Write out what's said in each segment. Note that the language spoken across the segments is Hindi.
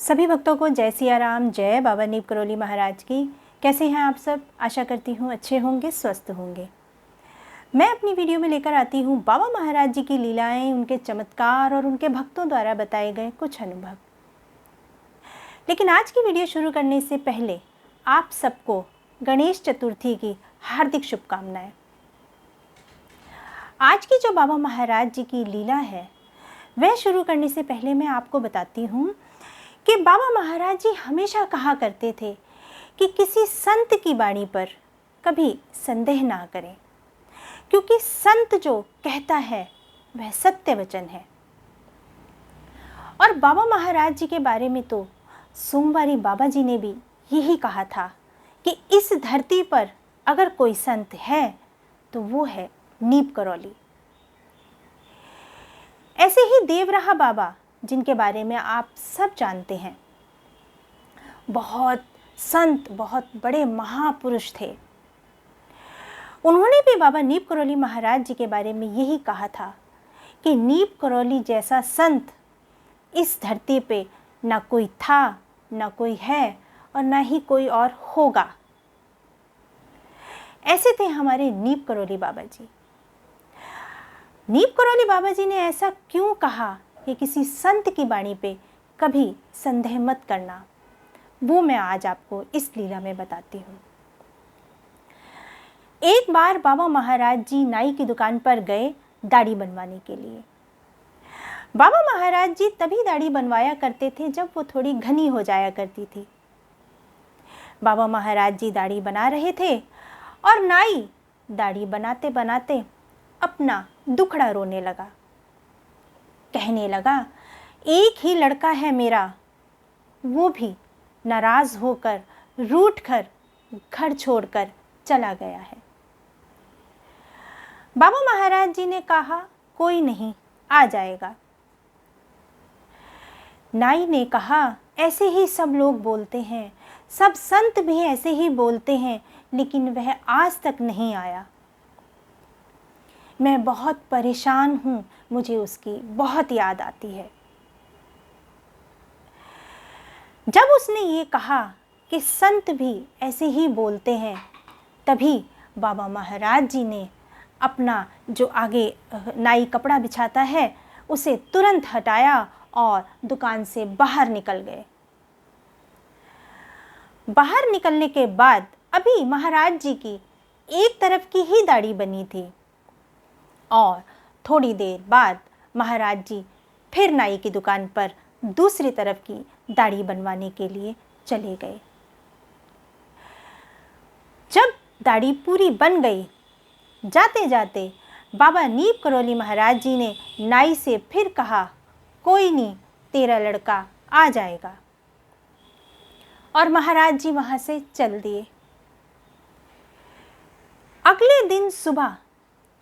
सभी भक्तों को जय सिया राम, जय बाबा नीप करौली महाराज की। कैसे हैं आप सब? आशा करती हूँ अच्छे होंगे, स्वस्थ होंगे। मैं अपनी वीडियो में लेकर आती हूँ बाबा महाराज जी की लीलाएं, उनके चमत्कार और उनके भक्तों द्वारा बताए गए कुछ अनुभव। लेकिन आज की वीडियो शुरू करने से पहले आप सबको गणेश चतुर्थी की हार्दिक शुभकामनाएं। आज की जो बाबा महाराज जी की लीला है वह शुरू करने से पहले मैं आपको बताती हूँ कि बाबा महाराज जी हमेशा कहा करते थे कि किसी संत की वाणी पर कभी संदेह ना करें, क्योंकि संत जो कहता है वह सत्य वचन है। और बाबा महाराज जी के बारे में तो सोमवारी बाबा जी ने भी यही कहा था कि इस धरती पर अगर कोई संत है तो वो है नीप करौली। ऐसे ही देवराहा बाबा, जिनके बारे में आप सब जानते हैं, बहुत संत, बहुत बड़े महापुरुष थे। उन्होंने भी बाबा नीप करौली महाराज जी के बारे में यही कहा था कि नीप करौली जैसा संत इस धरती पे ना कोई था, ना कोई है और ना ही कोई और होगा। ऐसे थे हमारे नीप करौली बाबा जी। नीप करौली बाबा जी ने ऐसा क्यों कहा कि किसी संत की वाणी पे कभी संदेह मत करना, वो मैं आज आपको इस लीला में बताती हूँ। एक बार बाबा महाराज जी नाई की दुकान पर गए दाढ़ी बनवाने के लिए। बाबा महाराज जी तभी दाढ़ी बनवाया करते थे जब वो थोड़ी घनी हो जाया करती थी। बाबा महाराज जी दाढ़ी बना रहे थे और नाई दाढ़ी बनाते बनाते अपना दुखड़ा रोने लगा। कहने लगा, एक ही लड़का है मेरा, वो भी नाराज होकर, रूठ कर, घर छोड़कर चला गया है। बाबा महाराज जी ने कहा, कोई नहीं, आ जाएगा। नाई ने कहा, ऐसे ही सब लोग बोलते हैं, सब संत भी ऐसे ही बोलते हैं, लेकिन वह आज तक नहीं आया। मैं बहुत परेशान हूँ, मुझे उसकी बहुत याद आती है। जब उसने ये कहा कि संत भी ऐसे ही बोलते हैं, तभी बाबा महाराज जी ने अपना जो आगे नाई कपड़ा बिछाता है उसे तुरंत हटाया और दुकान से बाहर निकल गए। बाहर निकलने के बाद अभी महाराज जी की एक तरफ की ही दाढ़ी बनी थी और थोड़ी देर बाद महाराज जी फिर नाई की दुकान पर दूसरी तरफ की दाढ़ी बनवाने के लिए चले गए। जब दाढ़ी पूरी बन गई, जाते जाते बाबा नीप करौली महाराज जी ने नाई से फिर कहा, कोई नहीं, तेरा लड़का आ जाएगा। और महाराज जी वहां से चल दिए। अगले दिन सुबह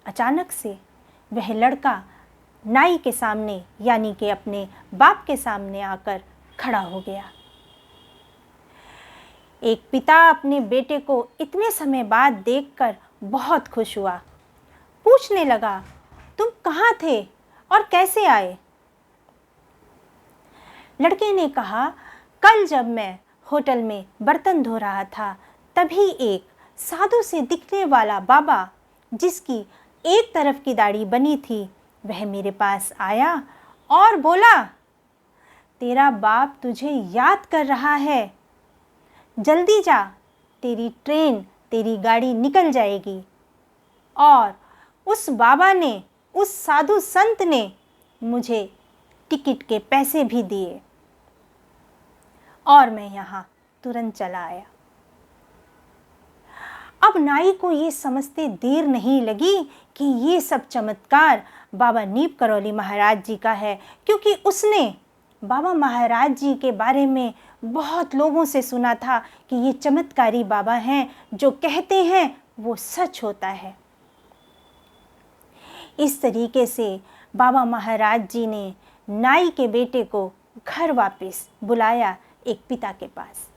अचानक से वह लड़का नाई के सामने, यानी कि अपने बाप के सामने आकर खड़ा हो गया। एक पिता अपने बेटे को इतने समय बाद देखकर बहुत खुश हुआ। पूछने लगा, तुम कहाँ थे और कैसे आए? लड़के ने कहा, कल जब मैं होटल में बर्तन धो रहा था, तभी एक साधु से दिखने वाला बाबा, जिसकी एक तरफ की दाढ़ी बनी थी, वह मेरे पास आया और बोला, तेरा बाप तुझे याद कर रहा है, जल्दी जा, तेरी ट्रेन, तेरी गाड़ी निकल जाएगी। और उस बाबा ने, उस साधु संत ने मुझे टिकट के पैसे भी दिए और मैं यहाँ तुरंत चला आया। अब नाई को ये समझते देर नहीं लगी कि ये सब चमत्कार बाबा नीप करौली महाराज जी का है, क्योंकि उसने बाबा महाराज जी के बारे में बहुत लोगों से सुना था कि ये चमत्कारी बाबा हैं, जो कहते हैं वो सच होता है। इस तरीके से बाबा महाराज जी ने नाई के बेटे को घर वापस बुलाया, एक पिता के पास।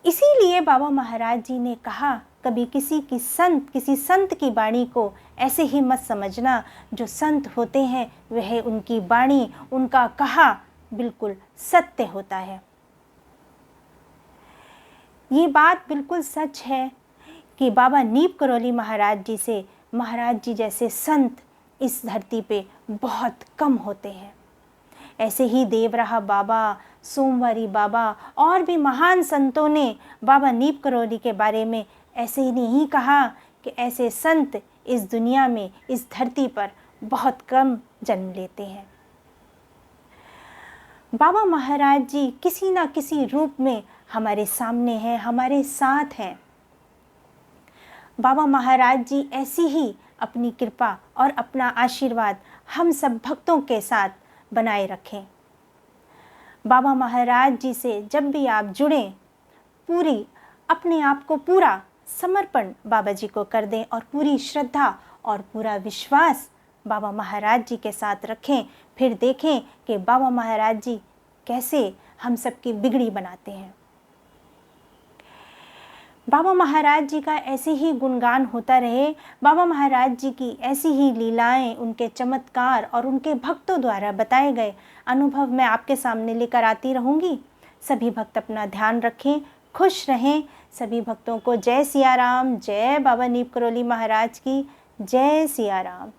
इसीलिए बाबा महाराज जी ने कहा, कभी किसी संत की वाणी को ऐसे ही मत समझना। जो संत होते हैं वह उनकी वाणी, उनका कहा बिल्कुल सत्य होता है। ये बात बिल्कुल सच है कि बाबा नीप करोली महाराज जी से महाराज जी जैसे संत इस धरती पे बहुत कम होते हैं। ऐसे ही देवराहा बाबा, सोमवारी बाबा और भी महान संतों ने बाबा नीप करोली के बारे में ऐसे ही नहीं कहा कि ऐसे संत इस दुनिया में, इस धरती पर बहुत कम जन्म लेते हैं। बाबा महाराज जी किसी ना किसी रूप में हमारे सामने हैं, हमारे साथ हैं। बाबा महाराज जी ऐसी ही अपनी कृपा और अपना आशीर्वाद हम सब भक्तों के साथ बनाए रखें। बाबा महाराज जी से जब भी आप जुड़ें, पूरी अपने आप को पूरा समर्पण बाबा जी को कर दें और पूरी श्रद्धा और पूरा विश्वास बाबा महाराज जी के साथ रखें। फिर देखें कि बाबा महाराज जी कैसे हम सबकी बिगड़ी बनाते हैं। बाबा महाराज जी का ऐसे ही गुणगान होता रहे, बाबा महाराज जी की ऐसी ही लीलाएं, उनके चमत्कार और उनके भक्तों द्वारा बताए गए अनुभव मैं आपके सामने लेकर आती रहूँगी। सभी भक्त अपना ध्यान रखें, खुश रहें। सभी भक्तों को जय सिया राम, जय बाबा नीप करोली महाराज की जय सिया राम।